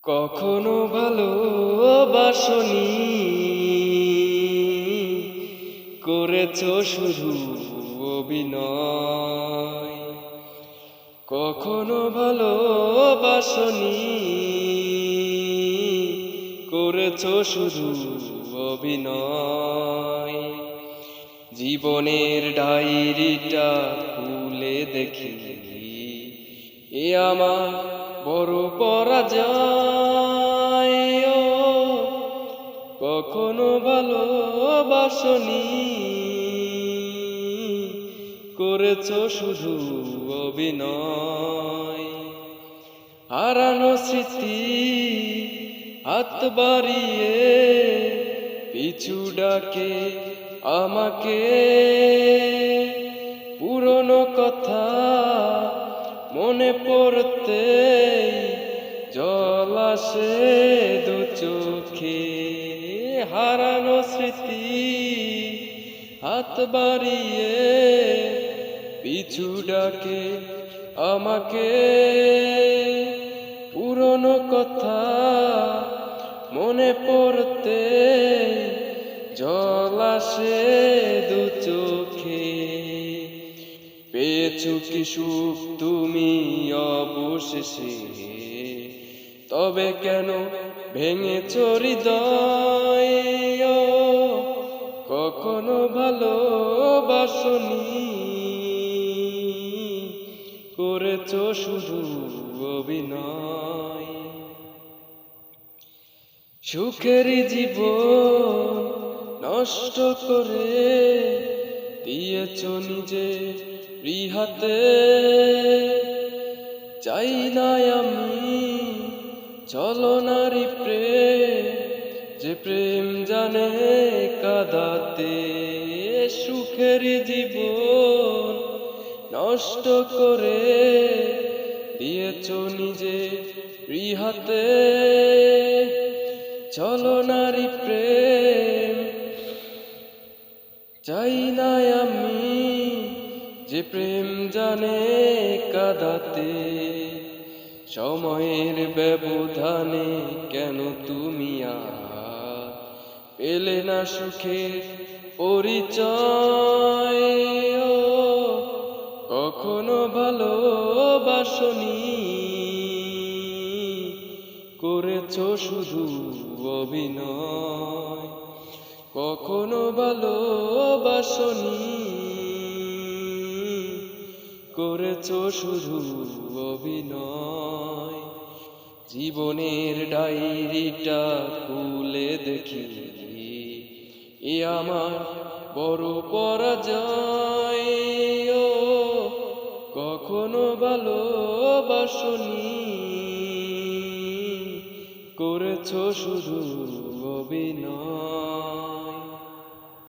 কখনো ভালোবাসনি, করেছো শুধু অভিনয়। কখনো ভালোবাসনি, করেছো শুধু অভিনয়। জীবনের ডায়েরিটা খুলে দেখি, এ আমার বড় পরাজয়। ও কখনো ভালোবাসনি, করেছো শুধু অভিনয়। হারানো স্মৃতি হাত বাড়িয়ে পিছু ডাকে আমাকে। পুরনো কথা মনে পড়তে জল আসে দু চোখে। হারানো স্মৃতি হাত বাড়িয়ে পিছু ডাকে আমাকে। পুরনো কথা মনে পড়তে জল আসে দু চোখে। পেয়েছো কি সুখ তুমি অবশেষে, তবে কেন ভেঙেছো হৃদয়? ও কখনো ভালোবাসনি, করেছো শুধু অভিনয়। সুখের জীবন নষ্ট করে দিয়েছো নিজে রিহাতে। চাই না আমি ছলনারী প্রেম, যে প্রেম জানে কাঁদাতে। সুখের জীবন নষ্ট করে দিয়েছো নিজে রিহাতে। ছলনারী প্রেম চাই না আমি, যে প্রেম জানে কাঁদাতে। সময়ের ব্যবধানে কেন তুমি আর পেলে না সুখের পরিচয়? ও কখনো ভালোবাসনি, করেছো শুধু অভিনয়। কখনো ভালোবাসনি, করেছো শুধু অভিনয়। জীবনের ডায়েরিটা খুলে দেখি, এ আমার বড় পরাজয়। ও কখনো ভালোবাসনি, করেছো শুধু অভিনয়।